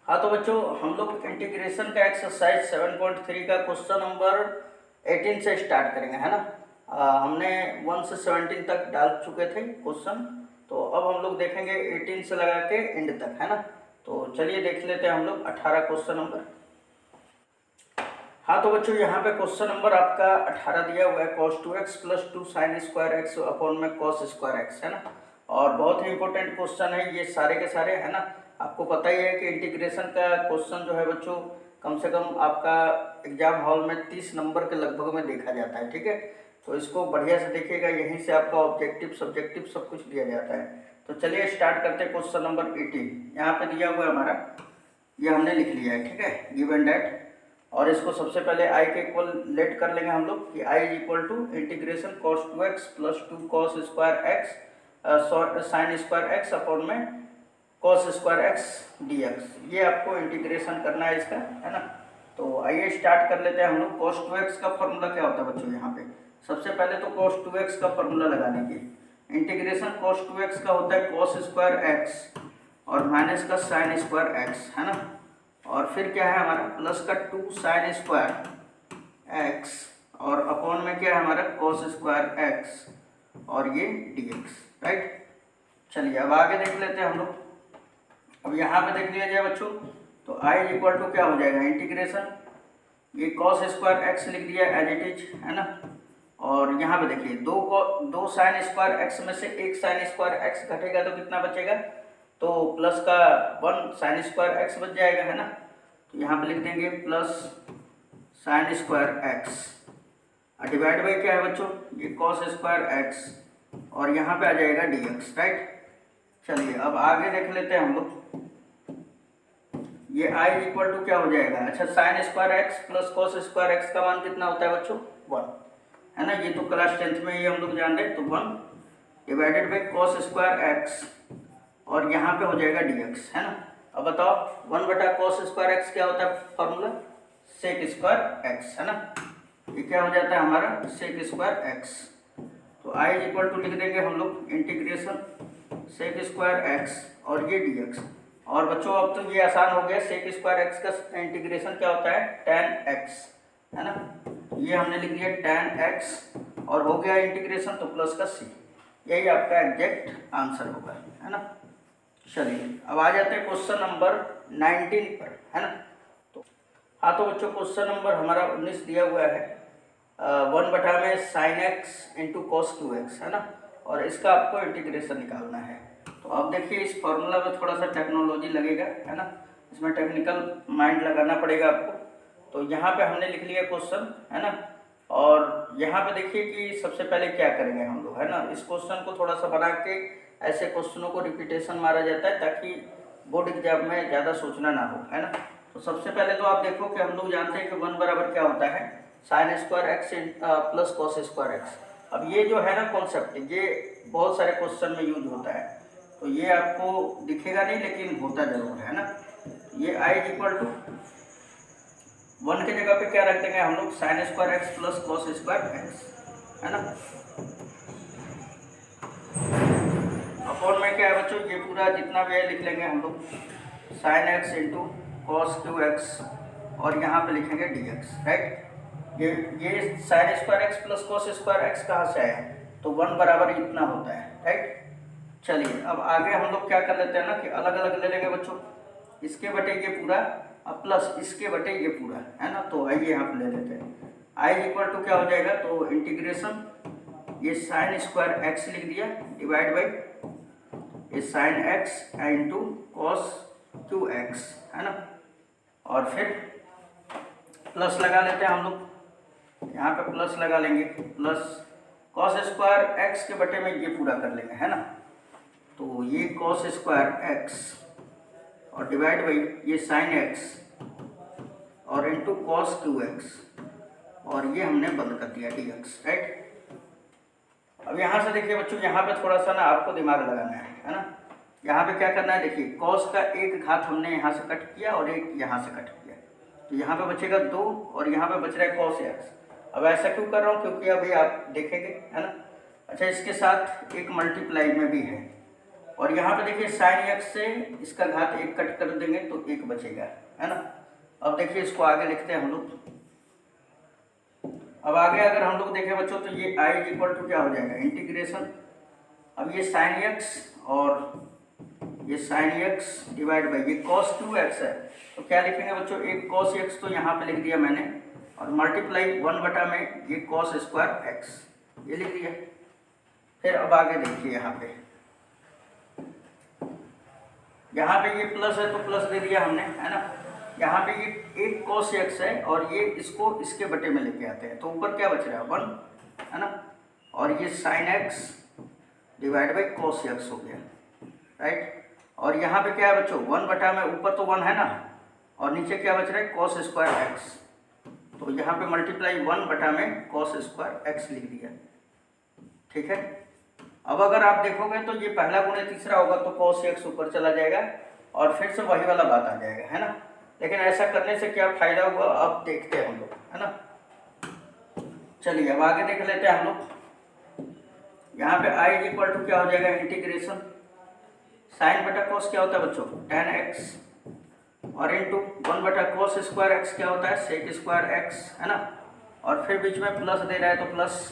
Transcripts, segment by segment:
हाँ तो बच्चों, हम लोग इंटीग्रेशन का एक्सरसाइज 7.3 का क्वेश्चन नंबर 18 से स्टार्ट करेंगे, है ना। हमने 1 से 17 तक डाल चुके थे क्वेश्चन, तो अब हम लोग देखेंगे 18 से लगा के एंड तक, है ना। तो चलिए देख लेते हैं हम लोग 18 क्वेश्चन नंबर। हाँ तो बच्चों, यहाँ पे क्वेश्चन नंबर आपका 18 दिया हुआ है, cos 2x + 2 sin square x upon में cos स्क्वायर x, है ना। और बहुत ही इंपॉर्टेंट क्वेश्चन है ये सारे के सारे, है ना। आपको पता ही है कि इंटीग्रेशन का क्वेश्चन जो है बच्चों, कम से कम आपका एग्जाम हॉल में 30 नंबर के लगभग में देखा जाता है, ठीक है। तो इसको बढ़िया से देखिएगा, यहीं से आपका ऑब्जेक्टिव सब्जेक्टिव सब कुछ दिया जाता है। तो चलिए स्टार्ट करते हैं क्वेश्चन नंबर 18। यहाँ पे दिया हुआ है हमारा, ये हमने लिख लिया है, ठीक है, गिवन डैट। और इसको सबसे पहले आई के इक्वल लेट कर लेंगे हम लोग कि I equal to integration cos 2x + 2 cos square x sine square x upon में cos स्क्वायर x dx। ये आपको इंटीग्रेशन करना है इसका, है ना। तो आइए स्टार्ट कर लेते हैं हम लोग। cos 2x का फॉर्मूला क्या होता है बच्चों, यहाँ पे सबसे पहले तो cos 2x का फॉर्मूला लगा लेंगे। इंटीग्रेशन cos 2x का होता है cos स्क्वायर x और माइनस का साइन स्क्वायर x, है ना। और फिर क्या है हमारा प्लस का 2 साइन स्क्वायर x और अपॉन में क्या है हमारा cos स्क्वायर x और ये dx, राइट। चलिए अब आगे देख लेते हैं हम लोग। अब यहाँ पे देख लिया जाए बच्चों, तो i इक्वल टू क्या हो जाएगा इंटीग्रेशन, ये cos स्क्वायर x लिख दिया एज इट इज, है ना। और यहाँ पे देखिए दो साइन स्क्वायर x में से एक साइन स्क्वायर x घटेगा तो कितना बचेगा, तो प्लस का 1 साइन स्क्वायर x बच जाएगा, है ना। तो यहाँ पे लिख देंगे प्लस साइन स्क्वायर x और डिवाइड बाई क्या है बच्चों, ये cos स्क्वायर x और यहाँ पे आ जाएगा dx, राइट। चलिए अब आगे देख लेते हैं हम लोग। ये i इक्वल टू क्या हो जाएगा, अच्छा sign square x plus cos square x का मान कितना होता है बच्चों 1, है ना। ये तो क्लास 10th में ये हम लोग जान रहे हैं। तो 1 divided by cos square x और यहाँ पे हो जाएगा dx, है ना। अब बताओ 1/cos स्क्वायर x क्या होता है फॉर्मूला, सेक स्क्वायर x, है ना। ये क्या हो जाता है हमारा सेक स्क्वायर x। तो i इक्वल टू लिख देंगे हम लोग इंटीग्रेशन सेक स्क्वायर x और ये dx। और बच्चों अब तो ये आसान हो गया, सेक स्क्वायर x का इंटीग्रेशन क्या होता है tan x, है ना। ये हमने लिख दिया tan x और हो गया इंटीग्रेशन तो प्लस का c। यही आपका एग्जैक्ट आंसर होगा, है ना। चलिए अब आ जाते हैं क्वेश्चन नंबर 19 पर, है ना। तो हाँ तो बच्चों क्वेश्चन नंबर हमारा 19 दिया हुआ है 1/में sin x into cos 2x, है ना। और इसका आपको इंटीग्रेशन निकालना है। तो अब देखिए इस फॉर्मूला में थोड़ा सा टेक्नोलॉजी लगेगा, है ना। इसमें टेक्निकल माइंड लगाना पड़ेगा आपको। तो यहाँ पे हमने लिख लिया क्वेश्चन, है ना। और यहाँ पे देखिए कि सबसे पहले क्या करेंगे हम लोग, है ना। इस क्वेश्चन को थोड़ा सा बना के ऐसे क्वेश्चनों को रिपीटेशन मारा जाता है ताकि बोर्ड एग्जाम में ज़्यादा सोचना ना हो, है ना। तो सबसे पहले तो आप देखो कि हम लोग जानते हैं कि 1 बराबर क्या होता है sine square x plus cos square x. अब ये जो है ना कॉन्सेप्ट, ये बहुत सारे क्वेश्चन में यूज होता है। तो ये आपको दिखेगा नहीं लेकिन होता जरूर है ना। ये i इक्वल टू 1 की जगह पे क्या रख देंगे हम लोग sine square x plus cos square x, है ना। अपॉन में क्या है बच्चों, ये पूरा जितना भी है लिख लेंगे हम लोग sine x into cos Q x और यहाँ पे लिखेंगे dx, राइट। ये sine square x plus cos square x कहाँ से आया, तो 1 बराबर इतना होता है, राइट। चलिए अब आगे हम लोग क्या कर लेते हैं ना कि अलग अलग ले लेंगे बच्चों, इसके बटे ये पूरा अब प्लस इसके बटे ये पूरा, है ना। तो आइए यहाँ पे ले लेते हैं i इक्वल टू क्या हो जाएगा, तो इंटीग्रेशन ये साइन स्क्वायर एक्स लिख दिया डिवाइड बाई ये sine x into cos Q x, है ना। और फिर प्लस लगा लेते हैं हम लोग, यहाँ पे प्लस लगा लेंगे, प्लस कॉस स्क्वायर एक्स के बटे में ये पूरा कर लेंगे, है ना। तो ये कॉस स्क्वायर एक्स और डिवाइड बाई ये साइन एक्स और इंटू कॉस क्यू एक्स और ये हमने बंद कर दिया dx, राइट। अब यहाँ से देखिए बच्चों, यहाँ पे थोड़ा सा ना आपको दिमाग लगाना है ना। यहाँ पे क्या करना है, देखिए cos का एक घात हमने यहाँ से कट किया और एक यहाँ से कट किया, तो यहाँ पे बचेगा 2 और यहाँ पे बच रहा है cos x। अब ऐसा क्यों कर रहा हूँ, क्योंकि अभी आप देखेंगे, है ना। अच्छा इसके साथ एक मल्टीप्लाई में भी है और यहाँ पे देखिए साइन एक्स से इसका घात 1 कट कर देंगे तो 1 बचेगा, है ना। अब देखिए इसको आगे लिखते हैं हम लोग। अब आगे अगर हम लोग देखें बच्चों तो ये आई इक्वल टू क्या हो जाएगा, इंटीग्रेशन। अब ये साइन एक्स और ये साइन एक्स डिवाइड बाई ये कॉस 2x है, तो क्या लिखेंगे बच्चों, एक कॉस x तो यहाँ पे लिख दिया मैंने, और मल्टीप्लाई 1 बटा में ये कॉस स्क्वायर x, ये लिख दिया। फिर अब आगे देखिए यहाँ पे ये प्लस है तो प्लस दे दिया हमने, है ना। यहाँ पे ये एक कॉस x है और ये इसको इसके बटे में लेके आते हैं, तो ऊपर क्या बच रहा है 1, है ना। और ये sine x divide by cos x हो गया, राइट। और यहाँ पे क्या है बच्चों 1 बटा में, ऊपर तो 1 है ना, और नीचे क्या बच रहा है कॉस स्क्वायर x, तो यहाँ पे मल्टीप्लाई 1 बटा में कॉस स्क्वायर x लिख दिया, ठीक है। अब अगर आप देखोगे तो ये पहला गुणे तीसरा होगा तो कॉस x ऊपर चला जाएगा और फिर से वही वाला बात आ जाएगा, है ना। लेकिन ऐसा करने से क्या फायदा हुआ अब देखते हैं हम लोग, है ना। चलिए अब आगे देख लेते हैं हम लोग। यहाँ पे आई इक्वल टू क्या हो जाएगा, इंटीग्रेशन साइन बटा कॉस क्या होता है बच्चों, tan x, और इंटू 1 बटा कॉस स्क्वायर एक्स क्या होता है, सेक स्क्वायर एक्स, है ना। और फिर बीच में प्लस दे रहा है तो प्लस।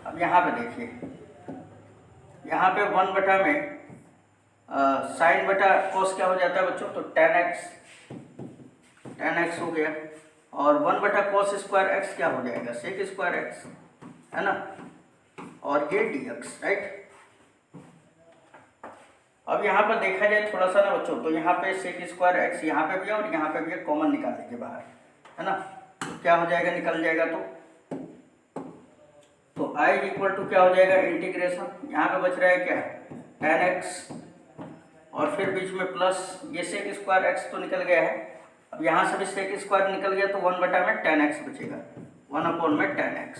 अब यहाँ पे देखिए यहाँ पे 1 बटा में साइन बटा कॉस क्या हो जाता है बच्चों, तो tan x हो गया, और 1 बटा कॉस स्क्वायर एक्स क्या हो जाएगा, सेक स्क्वायर एक्स, है ना। और ये dx, राइट। अब यहाँ पर देखा जाए थोड़ा सा ना बच्चों, तो यहाँ पे सेक स्क्वायर एक्स यहाँ पे भी है और यहाँ पे भी है, कॉमन निकाल लीजिए बाहर, है ना। तो क्या हो जाएगा, निकल जाएगा तो आई इक्वल टू क्या हो जाएगा, इंटीग्रेशन, यहाँ पे बच रहा है क्या tan x और फिर बीच में प्लस, ये सेक स्क्वायर एक्स तो निकल गया है। अब यहाँ से भी सेक स्क्वायर निकल गया तो 1 बटा में tan x बचेगा, 1 अपॉन में tan x,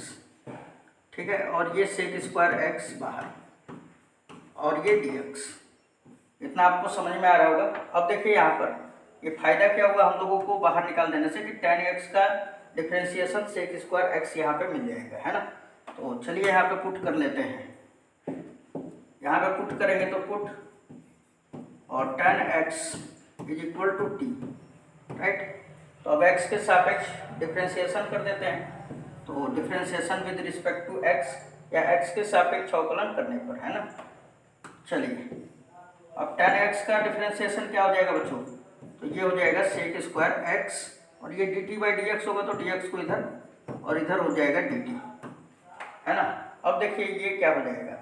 ठीक है। और ये सेक स्क्वायर एक्स बाहर और ये dx, इतना आपको समझ में आ रहा होगा। अब देखिए यहाँ पर ये फायदा क्या हुआ हम लोगों को बाहर निकाल देने से कि tan x का डिफ्रेंसिएशन सेक स्क्वायर एक्स यहाँ पे मिल जाएगा, है ना। तो चलिए यहाँ पे पुट कर लेते हैं। यहाँ पे पुट करेंगे तो पुट और tan x is equal to t, right. तो अब x के सापेक्ष डिफ्रेंसिएशन कर देते हैं, तो differentiation with respect to x या x के सापेक्ष अवकलन करने पर, है ना। चलिए अब tan x का डिफ्रेंसिएशन क्या हो जाएगा बच्चों, तो ये हो जाएगा सेक स्क्वायर x और ये dt बाई dx होगा, तो dx को इधर और इधर हो जाएगा dt, है ना। अब देखिए ये क्या हो जाएगा,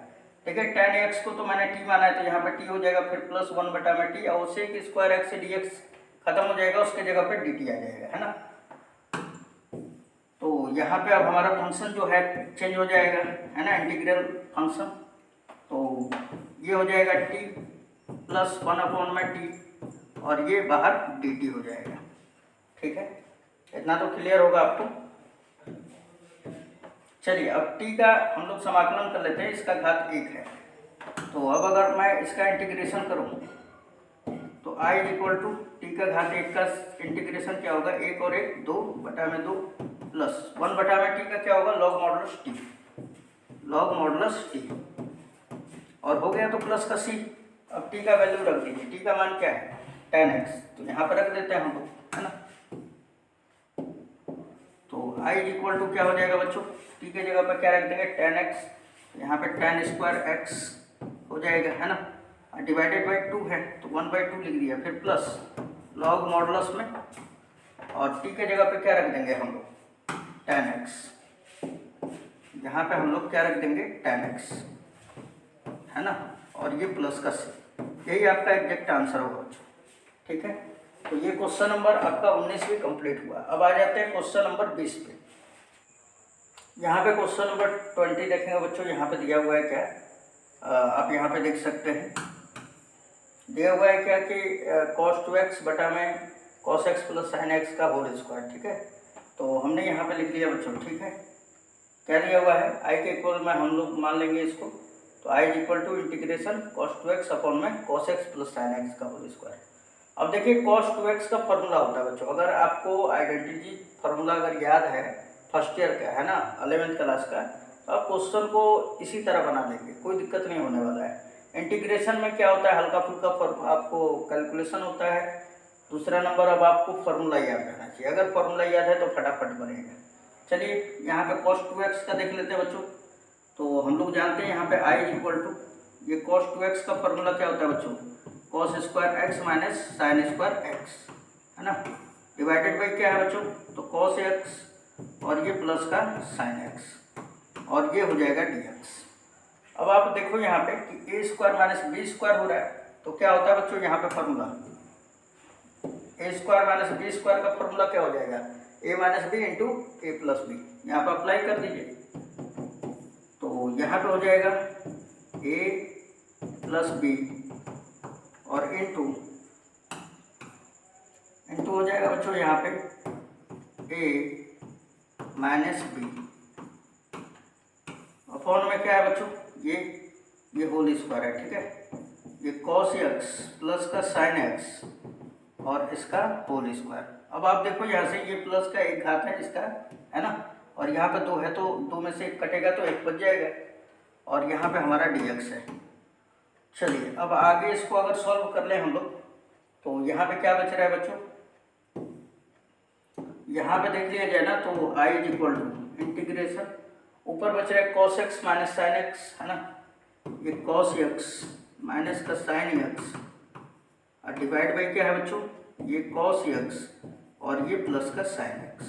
देखिए tan x को तो मैंने t माना है तो यहाँ पे t हो जाएगा, फिर प्लस 1 बटा में t और सेक स्क्वायर x से dx खत्म हो जाएगा, उसके जगह पे dt आ जाएगा, है ना। तो यहाँ पे अब हमारा फंक्शन जो है चेंज हो जाएगा, है ना, इंटीग्रल फंक्शन। तो ये हो जाएगा t प्लस 1 अपॉन में t और ये बाहर dt हो जाएगा, ठीक है। इतना तो क्लियर होगा आपको। चलिए अब t का हम लोग समाकलन कर लेते हैं, इसका घात 1 है, तो अब अगर मैं इसका इंटीग्रेशन करूं तो i इक्वल टू टी का घात 1 का इंटीग्रेशन क्या होगा, 1 और 1 2 बटा में 2 प्लस 1 बटा में t का क्या होगा, लॉग मॉडुलस टी, और हो गया तो प्लस का c। अब t का वैल्यू रख दीजिए, t का मान क्या है tan x, तो यहाँ पर रख देते हैं हम लोग, है ना। तो i इक्वल टू क्या हो जाएगा बच्चों, t के जगह पर क्या रख देंगे tan x, यहाँ पे tan स्क्वायर x हो जाएगा, है ना, डिवाइडेड बाई 2 है तो 1/2 लिख दिया, फिर प्लस लॉग मॉडुलस में, और t के जगह पे क्या रख देंगे हम लोग tan x, यहाँ पे हम लोग क्या रख देंगे tan x, है ना, और ये प्लस का c, यही आपका एग्जैक्ट आंसर होगा बच्चों, ठीक है। तो ये क्वेश्चन नंबर आपका 19 भी कंप्लीट हुआ। अब आ जाते हैं क्वेश्चन नंबर 20 पे। यहाँ पे क्वेश्चन नंबर 20 देखेंगे बच्चों, यहाँ पे दिया हुआ है क्या, आप यहाँ पे देख सकते हैं, दिया हुआ है क्या कि cos 2x बटा में cos x plus sin x का होल स्क्वायर, ठीक है। तो हमने यहाँ पे लिख लिया बच्चों, ठीक है। क्या दिया हुआ है, i के इक्वल में हम लोग मान लेंगे इसको, तो i equal to integration cos 2x upon में cos x plus sin x का होल स्क्वायर। अब देखिए cos 2x का फॉर्मूला होता है बच्चों, अगर आपको आइडेंटिटी फार्मूला अगर याद है फर्स्ट ईयर का, है ना, 11th क्लास का, तो आप क्वेश्चन को इसी तरह बना लेंगे, कोई दिक्कत नहीं होने वाला है। इंटीग्रेशन में क्या होता है, हल्का फुल्का आपको कैलकुलेशन होता है। दूसरा नंबर, अब आपको फॉर्मूला याद रहना चाहिए। अगर फॉर्मूला याद है तो फटाफट बनेगा। चलिए यहाँ पे cos 2x का देख लेते हैं बच्चों। तो हम लोग जानते हैं यहाँ पे I इक्वल टू, ये cos 2x का फॉर्मूला क्या होता है बच्चों, cos square x minus sine square x, है ना, डिवाइडेड बाई क्या है बच्चों, तो cos x और ये प्लस का साइन x और ये हो जाएगा dx। अब आप देखो यहाँ पे कि ए स्क्वायर माइनस बी स्क्वायर हो रहा है, तो क्या होता है बच्चों यहाँ पे फॉर्मूला, ए स्क्वायर माइनस बी स्क्वायर का फॉर्मूला क्या हो जाएगा, ए माइनस बी इंटू ए प्लस बी। यहाँ पर अप्लाई कर दीजिए, तो यहाँ पे हो जाएगा ए प्लस बी और इंटू हो जाएगा बच्चों यहाँ पे ए माइनस बी, अपॉन में क्या है बच्चों, ये होल स्क्वायर है, ठीक है, ये cos x प्लस का साइन x और इसका होल स्क्वायर। अब आप देखो यहाँ से ये प्लस का एक घात है इसका, है ना, और यहाँ पे 2 है तो 2 में से 1 कटेगा तो 1 बच जाएगा, और यहाँ पे हमारा dx है। चलिए अब आगे इसको अगर सॉल्व कर ले हम लोग, तो यहाँ पे क्या बच रहा है बच्चों, यहाँ पे देख लिया जाए ना, तो I इक्वल टू इंटीग्रेशन, ऊपर बच रहा है cos x minus sine x, है ना, ये cos x माइनस का साइन x और डिवाइड बाई क्या है बच्चों, ये cos x और ये प्लस का साइन x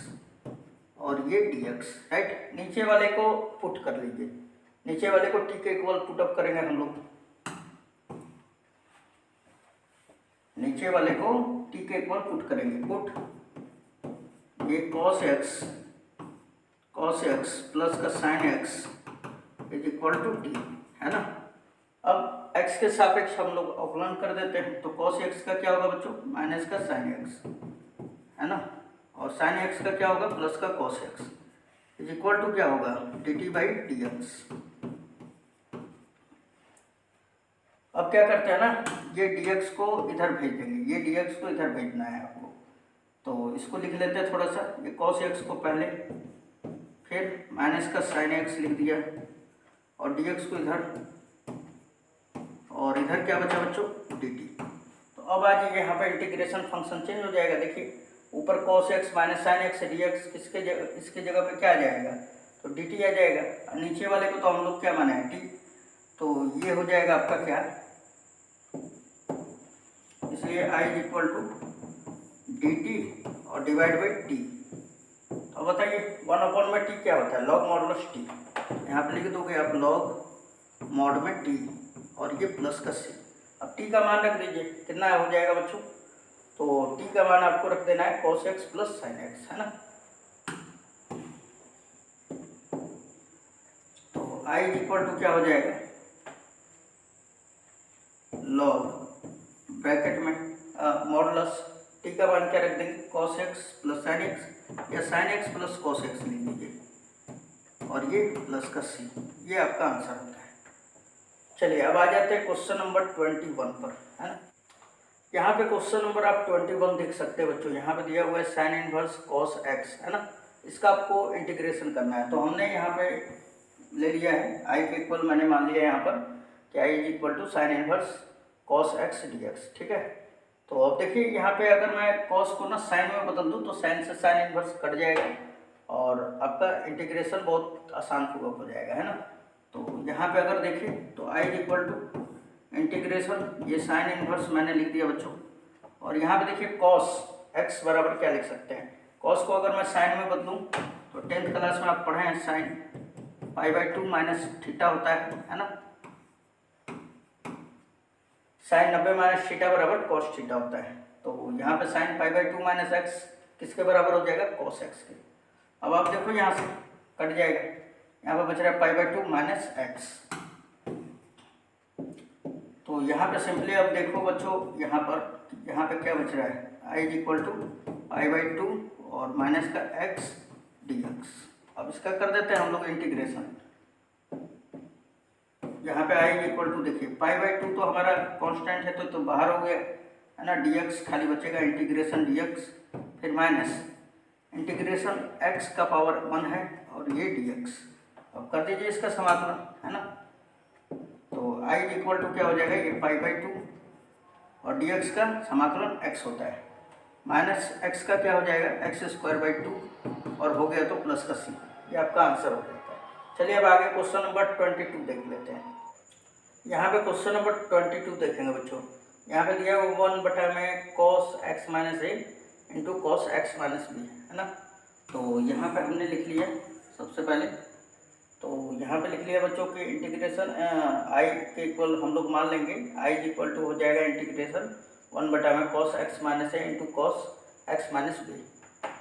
और ये dx, राइट। नीचे वाले को पुट कर लीजिए, नीचे वाले को t के इक्वल पुट अप करेंगे हम लोग, नीचे वाले को t के इक्वल पुट करेंगे, पुट ये cos x प्लस का sine x is equal to t, है ना। अब x के सापेक्ष हम लोग अवकलन कर देते हैं, तो cos x का क्या होगा बच्चों, माइनस का साइन x, है ना, और साइन x का क्या होगा, प्लस का cos x is equal to क्या होगा, dt बाई dx। अब क्या करते हैं ना, ये dx को इधर भेज देंगे, ये dx को इधर भेजना है आपको, तो इसको लिख लेते हैं थोड़ा सा, ये cos x को पहले, फिर माइनस का साइन x लिख दिया और dx को इधर, और इधर क्या बचा बच्चों, dt। तो अब आज यहाँ पे इंटीग्रेशन फंक्शन चेंज हो जाएगा, देखिए ऊपर cos x minus sine x dx इसके जगह पे क्या आ जाएगा, तो dt आ जाएगा, और नीचे वाले को तो हम लोग क्या माने हैं, t, तो ये हो जाएगा आपका क्या, इसलिए I इक्वल टू dt और डिवाइड बाई t। तो बताइए 1 में t क्या होता है, लॉग मॉडुलस t, यहाँ पे लिख दोगे आप लॉग मॉड में t और ये प्लस का c। अब t का मान रख दीजिए, कितना हो जाएगा बच्चों, तो t का मान आपको रख देना है cos x plus sine x, है ना। तो I इक्वल टू क्या हो जाएगा, लॉग ब्रैकेट में मॉडुलस t का मान क्या रख देंगे, cos x plus sine x या sine x plus cos x लिख लीजिए और ये प्लस का c, ये आपका आंसर होता है। चलिए अब आ जाते हैं क्वेश्चन नंबर 21 पर, है ना। यहाँ पे क्वेश्चन नंबर आप 21 देख सकते हैं बच्चों, यहाँ पे दिया हुआ है साइन इनवर्स cos x, है ना, इसका आपको इंटीग्रेशन करना है। तो हमने यहाँ पे ले लिया है I के इक्वल, मैंने मान लिया है यहाँ पर कि I is equal to sine inverse cos x dx, ठीक है। तो अब देखिए यहाँ पे अगर मैं cos को ना साइन में बदल दूँ तो साइन से साइन इनवर्स कट जाएगा और आपका इंटीग्रेशन बहुत आसान पूर्वक हो जाएगा, है ना। तो यहाँ पे अगर देखिए तो I इक्वल टू इंटीग्रेशन, ये साइन इनवर्स मैंने लिख दिया बच्चों, और यहाँ पे देखिए cos x बराबर क्या लिख सकते हैं, cos को अगर मैं साइन में बदलूँ तो 10th क्लास में आप पढ़े हैं साइन π/2 माइनस थीटा होता है ना, साइन 90 माइनस थीटा बराबर cos थीटा होता है। तो यहाँ पे साइन π/2 माइनस एक्स किसके बराबर हो जाएगा, cos x के। अब आप देखो यहाँ से कट जाएगा, यहाँ पे बच रहा है π/2 माइनस एक्स। तो यहाँ पे सिंपली अब देखो बच्चों, यहाँ पे क्या बच रहा है, I इक्वल टू π/2 और माइनस का x dx। अब इसका कर देते हैं हम लोग इंटीग्रेशन, यहाँ पे I इक्वल टू देखिए π/2 तो हमारा कांस्टेंट है तो बाहर हो गया, है ना, dx खाली बचेगा, इंटीग्रेशन dx, फिर माइनस इंटीग्रेशन x का पावर 1 है और ये dx। अब कर दीजिए इसका समाकलन, है ना। तो आई इक्वल टू क्या हो जाएगा, ये π/2 और dx का समाकलन x होता है, माइनस x का क्या हो जाएगा x² 2 और हो गया तो प्लस का c। ये आपका आंसर हो जाता है। चलिए अब आगे क्वेश्चन नंबर 22 देख लेते हैं। यहाँ पे क्वेश्चन नंबर 22 देखेंगे बच्चों। यहाँ पे दिया हुआ 1/में cos x - a into cos x - b है ना। तो यहाँ पे हमने लिख लिया सबसे पहले, तो यहाँ पे लिख लिया बच्चों कि इंटीग्रेशन आई के इक्वल हम लोग मान लेंगे, आई इक्वल टू हो जाएगा इंटीग्रेशन 1/में cos x - a into cos x - b।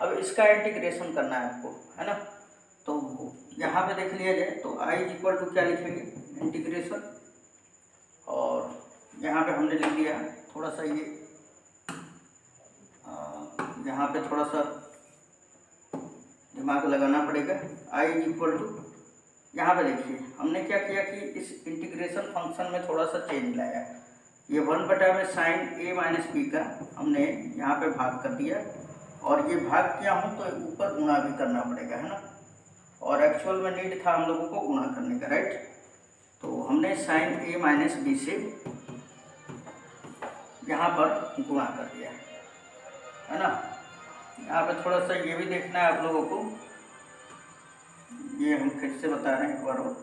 अब इसका इंटीग्रेशन करना है आपको, है ना। तो यहाँ पे देख लिया जाए तो आई इक्वल टू क्या लिखेंगे, इंटीग्रेशन, और यहाँ पे हमने लिख दिया थोड़ा सा ये यहाँ पे थोड़ा सा दिमाग लगाना पड़ेगा। आई इक्वल टू, यहाँ पे देखिए हमने क्या किया कि इस इंटीग्रेशन फंक्शन में थोड़ा सा चेंज लाया। ये 1/में साइन a - b का हमने यहाँ पे भाग कर दिया, और ये भाग किया हूँ तो ऊपर गुणा भी करना पड़ेगा, है ना। और एक्चुअल में नीड था हम लोगों को गुणा करने का, राइट। तो हमने साइन a - b से यहाँ पर गुणा कर दिया, है ना। यहाँ पे थोड़ा सा ये भी देखना है आप लोगों को, ये हम फिर से बता रहे हैं एक बार और।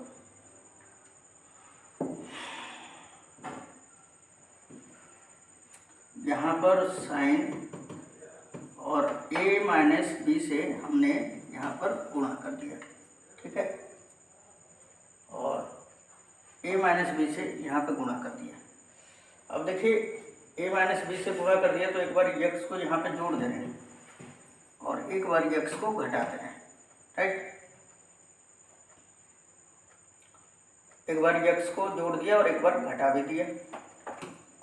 यहाँ पर साइन और a - b से हमने यहाँ पर गुणा कर दिया, ठीक है, और a - b से यहाँ पे गुणा कर दिया। अब देखिए a - b से गुणा कर दिया तो एक बार x को यहाँ पे जोड़ दे रहे हैं और एक बार x को घटा दे रहे हैं, राइट। एक बार x को जोड़ दिया और एक बार घटा भी दिया,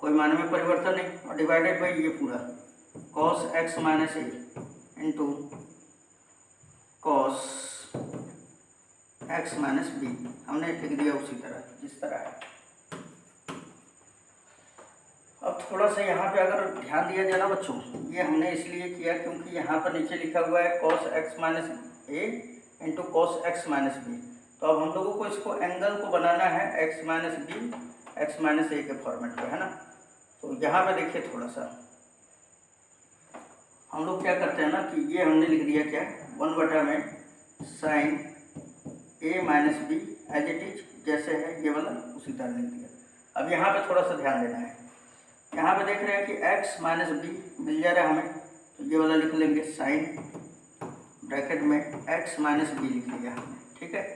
कोई मान में परिवर्तन नहीं, और डिवाइडेड बाई ये पूरा cos x - a into cos x - b हमने लिख दिया उसी तरह जिस तरह है। अब थोड़ा सा यहाँ पे अगर ध्यान दिया जाए ना बच्चों, ये हमने इसलिए किया क्योंकि यहाँ पर नीचे लिखा हुआ है cos x - a into cos x - b। तो अब हम लोगों को इसको एंगल को बनाना है x - b x - a के फॉर्मेट पे, है ना। तो यहाँ पे देखिए थोड़ा सा हम लोग क्या करते हैं ना कि ये हमने लिख दिया क्या 1/में sine a - b as it is जैसे है ये वाला उसी तरह लिख दिया। अब यहाँ पे थोड़ा सा ध्यान देना है, यहाँ पे देख रहे हैं कि x - b मिल जा रहा है हमें, तो ये वाला लिख लेंगे साइन ब्रैकेट में x - b लिख लिया हमने, ठीक है।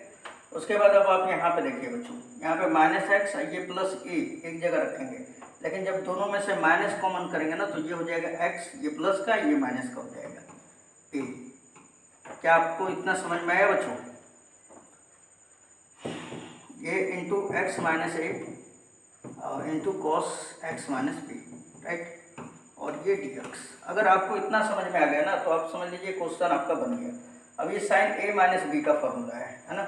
उसके बाद अब आप यहाँ पे देखिए बच्चों, यहाँ पे -x ये प्लस a एक जगह रखेंगे, लेकिन जब दोनों में से माइनस कॉमन करेंगे ना तो ये हो जाएगा x, ये प्लस का ये माइनस का हो जाएगा a। क्या आपको इतना समझ में आया बच्चों? ये into x - a into cos x - b, right, और ये dx। अगर आपको इतना समझ में आ गया ना तो आप समझ लीजिए क्वेश्चन आपका बन गया। अब ये साइन a - b का फॉर्मूला है ना।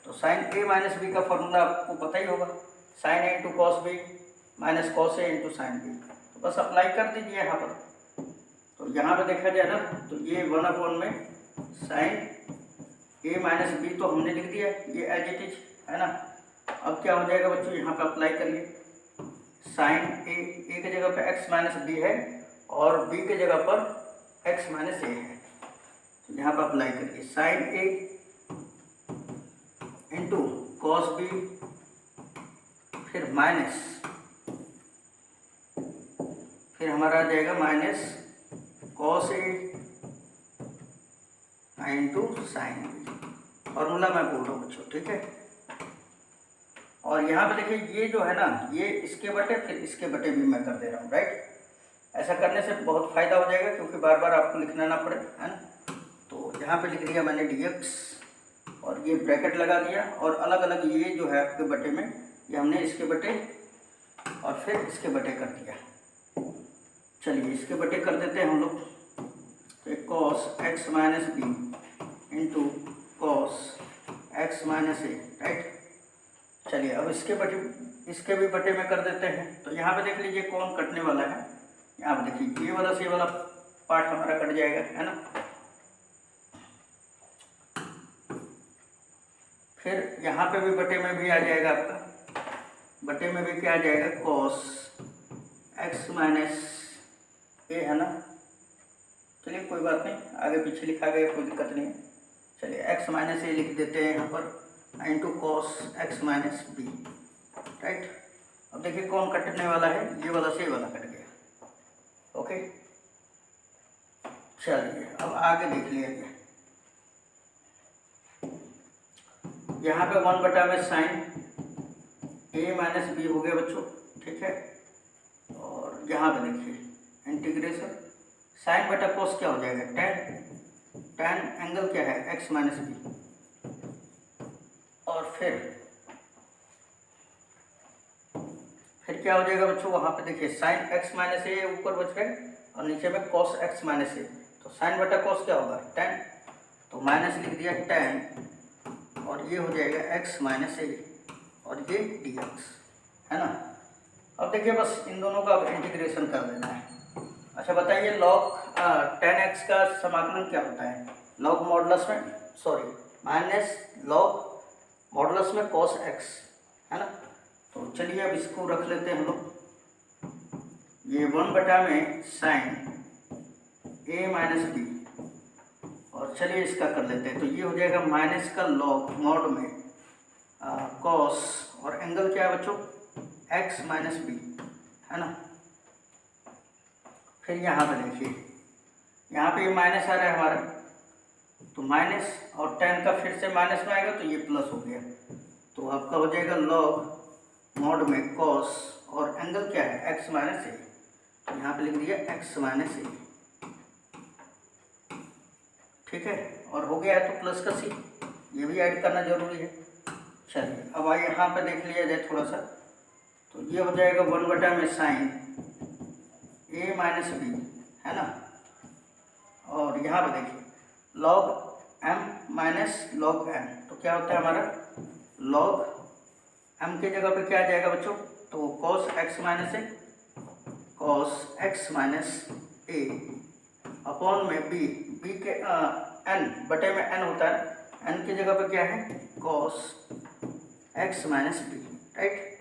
तो साइन a - b का फॉर्मूला आपको पता ही होगा, sine a into cos b minus cos a into sine b। तो बस अप्लाई कर दीजिए यहाँ पर। तो यहाँ पे देखा जाए ना तो ये 1/, में साइन a - b तो हमने लिख दिया ये एज इट इज, है ना। अब क्या हो जाएगा बच्चों, यहाँ पे अप्लाई करिए, साइन a की जगह पे x - b है और b की जगह पर x - a है। तो यहाँ पर अप्लाई करिए sine a into cos b, फिर माइनस, फिर हमारा आ जाएगा minus cos a into sine b। Formula मैं बोल रहा हूँ बच्चों, ठीक है। और यहाँ पे देखिए ये जो है ना ये इसके बटे फिर इसके बटे भी मैं कर दे रहा हूँ, राइट। ऐसा करने से बहुत फायदा हो जाएगा क्योंकि बार बार आपको लिखना ना पड़े, है ना। तो यहाँ पे लिख दिया मैंने dx और ये ब्रैकेट लगा दिया, और अलग अलग ये जो है आपके बटे में ये हमने इसके बटे और फिर इसके बटे कर दिया। चलिए इसके बटे कर देते हैं हम लोग, तो cos x - b into cos x - a, right. चलिए अब इसके भी बटे में कर देते हैं। तो यहाँ पे देख लीजिए कौन कटने वाला है, यहाँ पे देखिए ये वाला से ये वाला पार्ट हमारा कट जाएगा, है ना। फिर यहाँ पे भी बटे में भी आ जाएगा आपका बटे में भी क्या आ जाएगा कॉस एक्स माइनस ए, है ना। चलिए कोई बात नहीं, आगे पीछे लिखा गया, कोई दिक्कत नहीं है। चलिए एक्स माइनस ए लिख देते हैं यहाँ पर into cos x minus b, right. अब देखिए कौन कटने वाला है, ये वाला से ये वाला कट गया, ओके। चलिए अब आगे देख लिया, यहाँ पे 1 में साइन ए माइनस बी हो गया बच्चों, ठीक है। और यहाँ पे देखिए इंटीग्रेशन साइन बटा कोस क्या हो जाएगा, टेन एंगल क्या है एक्स माइनस बी, और फिर क्या हो जाएगा बच्चों, वहाँ पे देखिए साइन एक्स माइनस ए ऊपर बच रहे और नीचे में कॉस एक्स माइनस ए, तो साइन बटा कॉस क्या होगा टेन, तो माइनस लिख दिया टेन, और ये हो जाएगा एक्स माइनस ए और ये डी एक्स, है ना। अब देखिए बस इन दोनों का अब इंटीग्रेशन कर देना है। अच्छा बताइए लॉग 10x का समाकलन क्या होता है, लॉग मॉडुलस में, सॉरी माइनस लॉग मॉडुलस में कॉस एक्स, है ना। तो चलिए अब इसको रख लेते हैं हम लोग, ये 1 में साइन ए माइनस बी, और चलिए इसका कर लेते हैं, तो ये हो जाएगा माइनस का लॉग मॉड में कॉस, और एंगल क्या है बच्चों एक्स माइनस बी, है ना। फिर यहाँ पे देखिए, यहाँ पे ये माइनस आ रहा है हमारा, तो माइनस और टेन का फिर से माइनस में आएगा तो ये प्लस हो गया, तो आपका हो जाएगा लॉग मॉड में कॉस, और एंगल क्या है एक्स माइनस ए, तो यहाँ पे लिख दिया एक्स माइनस ए, ठीक है। और हो गया है तो प्लस का सी, ये भी ऐड करना जरूरी है। चलिए अब आइए यहाँ पे देख लिया जाए थोड़ा सा, तो ये हो जाएगा 1 में साइन ए माइनस बी, है ना। और यहाँ पे देखिए log m minus log m, तो क्या होता है हमारा लॉग एम की जगह पे क्या आ जाएगा बच्चों, तो कॉस एक्स माइनस ए, कॉस एक्स माइनस ए अपॉन में बी, बी के एन बटे में एन होता है, एन की जगह पे क्या है cos x minus b, right.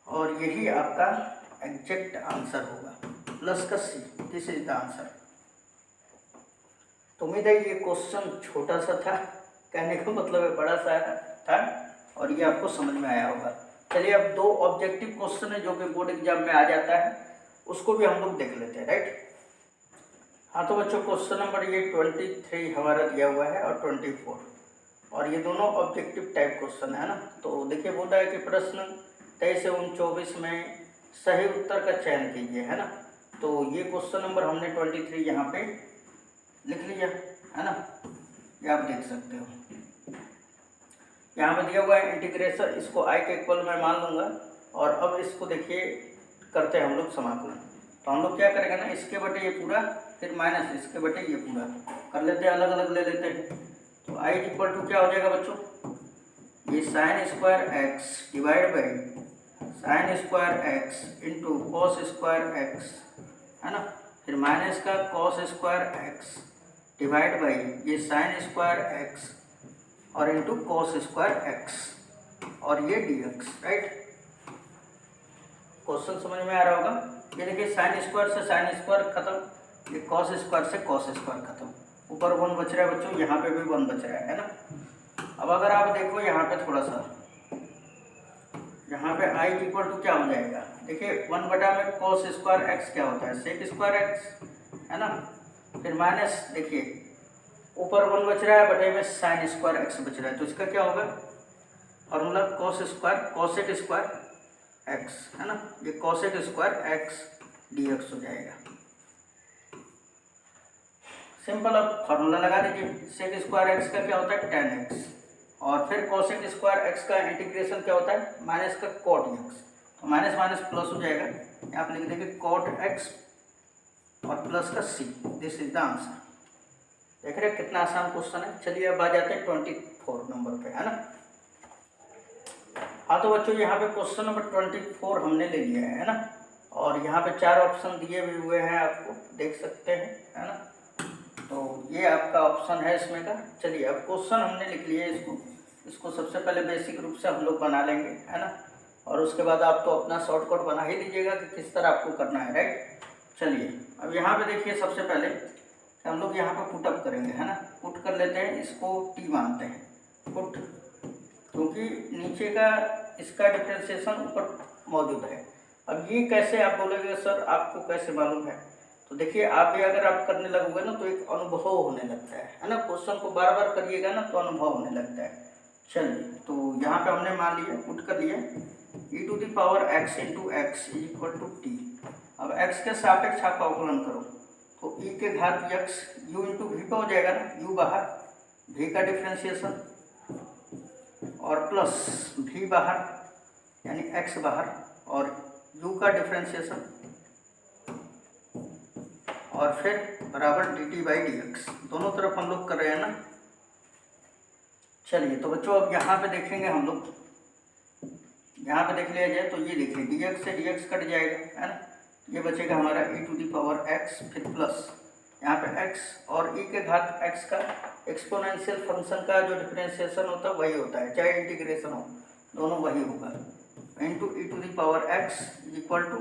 और यही आपका एग्जैक्ट आंसर होगा, प्लस का c, this is the answer. तो उम्मीद है ये क्वेश्चन छोटा सा था, कहने का मतलब है बड़ा सा था, और ये आपको समझ में आया होगा। चलिए अब 2 ऑब्जेक्टिव क्वेश्चन है जो कि बोर्ड एग्जाम में आ जाता है, उसको भी हम लोग देख लेते हैं, राइट। हाँ तो बच्चों क्वेश्चन नंबर ये 23 हमारा दिया हुआ है और 24, और ये दोनों ऑब्जेक्टिव टाइप क्वेश्चन है ना। तो देखिए बोल रहा है कि प्रश्न 23 एवं 24 में सही उत्तर का चयन कीजिए, है ना। तो ये क्वेश्चन नंबर हमने 23 यहाँ पे लिख लिया, है ना, ये आप देख सकते हो। यहाँ पे दिया हुआ है इंटीग्रेशन, इसको आई के इक्वल मैं मान लूँगा, और अब इसको देखिए करते हैं हम लोग समाकलन। तो हम लोग क्या करेंगे ना, इसके बटे ये पूरा, फिर माइनस इसके बटे ये पूरा कर लेते हैं, अलग अलग ले लेते हैं। तो आई इक्वल टू क्या हो जाएगा बच्चों, ये sine square x divide by sine square x into cos square x, है ना। फिर माइनस का cos square x divide by ये साइन स्क्वायर एक्स और इंटू कॉस स्क्वायर एक्स, और ये डी एक्स, राइट। क्वेश्चन समझ में आ रहा होगा। ये देखिए साइन स्क्वायर से साइन स्क्वायर खत्म, ये कॉस स्क्वायर से कॉस स्क्वायर खत्म, ऊपर 1 बच रहा है बच्चों, यहाँ पे भी 1 बच रहा है ना। अब अगर आप देखो यहाँ पे थोड़ा सा, यहाँ पे आई इक्वल टू क्या हो जाएगा, देखिए 1 में कॉस स्क्वायर एक्स क्या होता है सेक स्क्वायर एक्स, है ना। फिर माइनस देखिए ऊपर 1 बच रहा है, बटे में साइन स्क्वायर एक्स बच रहा है, तो इसका क्या होगा formula cos square cosec square x, है ना। ये cosec square x D x हो जाएगा, सिंपल। अब फॉर्मूला लगा दीजिए, सेक स्क्वायर एक्स का क्या होता है tan एक्स, और फिर कॉसेक स्क्वायर एक्स का इंटीग्रेशन क्या होता है माइनस का कॉट एक्स, तो माइनस माइनस प्लस हो जाएगा, यहाँ पे लिख देंगे कॉट एक्स और प्लस का c, this is the answer. देख रहे हैं कितना आसान क्वेश्चन है। चलिए अब आ जाते हैं 24 नंबर पे, है ना। हाँ तो बच्चों यहाँ पे क्वेश्चन नंबर 24 हमने ले लिया है ना, और यहाँ पे 4 ऑप्शन दिए भी हुए हैं, आपको देख सकते हैं, है ना। तो ये आपका ऑप्शन है इसमें का। चलिए अब क्वेश्चन हमने लिख लिया है, इसको सबसे पहले बेसिक रूप से हम लोग बना लेंगे, है ना। और उसके बाद आप तो अपना शॉर्टकट बना ही लीजिएगा कि किस तरह आपको करना है, राइट। चलिए अब यहाँ पे देखिए, सबसे पहले हम लोग यहाँ पे पुट अप करेंगे, है ना। पुट कर लेते हैं, इसको टी मानते हैं पुट, क्योंकि नीचे का इसका डिफ्रेंशिएशन ऊपर मौजूद है। अब ये कैसे आप बोलोगे सर आपको कैसे मालूम है, तो देखिए आप भी अगर आप करने लगोगे ना तो एक अनुभव होने लगता है ना। क्वेश्चन को बार बार करिएगा ना तो अनुभव होने लगता है। चलिए तो यहाँ पे हमने मान लिया, पुट कर लिया e⁻x into x is equal to t. अब x के सापेक्ष आप अवकलन करो तो e के घात x u इंटू वी पे हो जाएगा ना, u बाहर, v का डिफ्रेंशिएशन और प्लस v बाहर यानी x बाहर और u का डिफ्रेंशिएशन और फिर बराबर dt/dx, दोनों तरफ हम लोग कर रहे हैं ना। चलिए तो बच्चों अब यहाँ पे देखेंगे हम लोग, यहाँ पे देख लिया जाए तो ये देखिए dx से dx कट जाएगा, है ना। ये बचेगा हमारा e⁻x फिर प्लस यहाँ पे x और e के घात x का एक्सपोनेंशियल फंक्शन का जो डिफरेंशिएशन होता है वही होता है, चाहे इंटीग्रेशन हो दोनों वही होगा, into e⁻x is equal to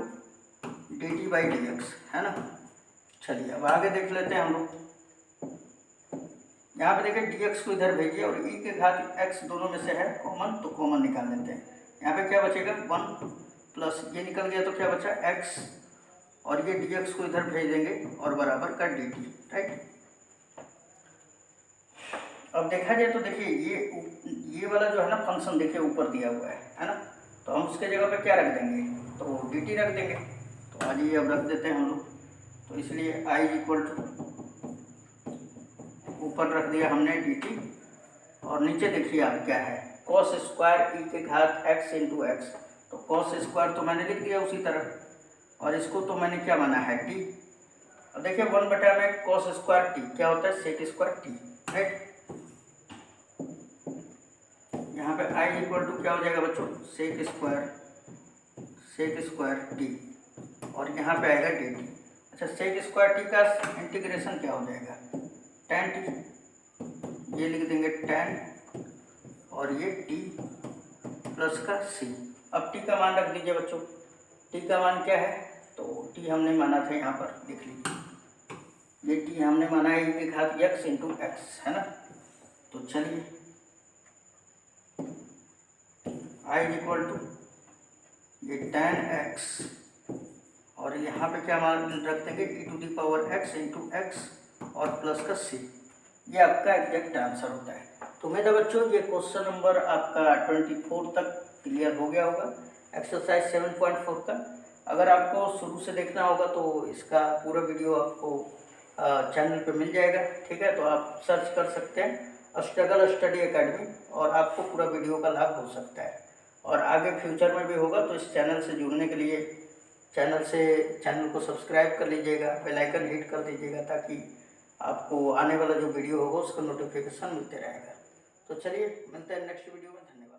dt/dx, है ना। चलिए अब आगे देख लेते हैं हम लोग, यहाँ पे देखिए dx को इधर भेजिए और e के घात x दोनों में से है कॉमन, तो कॉमन निकाल लेते हैं। यहाँ पे क्या बचेगा 1 प्लस ये निकल गया तो क्या बचा x और ये dx को इधर भेज देंगे और बराबर का dt, राइट। अब देखा जाए तो देखिए ये वाला जो है ना फंक्शन देखिए ऊपर दिया हुआ है ना, तो हम उसके जगह पे क्या रख देंगे, तो dt रख देंगे। तो आज ये अब रख देते हैं हम लोग, तो इसलिए i इक्वल टू ऊपर रख दिया हमने dt और नीचे देखिए आप क्या है cos स्क्वायर e के घात x इंटू एक्स, तो cos स्क्वायर तो मैंने लिख दिया उसी तरह और इसको तो मैंने क्या माना है t। अब देखिए 1/में cos स्क्वायर t क्या होता है sec स्क्वायर t, राइट। यहाँ पे i इक्वल टू क्या हो जाएगा बच्चों sec स्क्वायर t और यहाँ पे आएगा dt। अच्छा sec स्क्वायर t का इंटीग्रेशन क्या हो जाएगा tan t, ये लिख देंगे tan और ये t प्लस का c। अब t का मान रख दीजिए बच्चों, t का मान क्या है, तो t हमने माना था यहाँ पर देख लीजिए, ये t हमने माना है e के घात x इंटू एक्स, है ना। तो चलिए i इक्वल टू ये tan x और यहाँ पे क्या मान रख देंगे e⁻x इंटू एक्स और प्लस का c, ये आपका एग्जैक्ट आंसर होता है। तो उम्मीद है बच्चों ये क्वेश्चन नंबर आपका 24 तक क्लियर हो गया होगा, एक्सरसाइज 7.4 का। अगर आपको शुरू से देखना होगा तो इसका पूरा वीडियो आपको चैनल पे मिल जाएगा, ठीक है। तो आप सर्च कर सकते हैं स्ट्रगल स्टडी एकेडमी और आपको पूरा वीडियो का लाभ हो सकता है और आगे फ्यूचर में भी होगा। तो इस चैनल से जुड़ने के लिए चैनल को सब्सक्राइब कर लीजिएगा, बेल आइकन हिट कर दीजिएगा ताकि आपको आने वाला जो वीडियो होगा उसका नोटिफिकेशन मिलते रहेगा। तो चलिए मिलते हैं नेक्स्ट वीडियो में, धन्यवाद।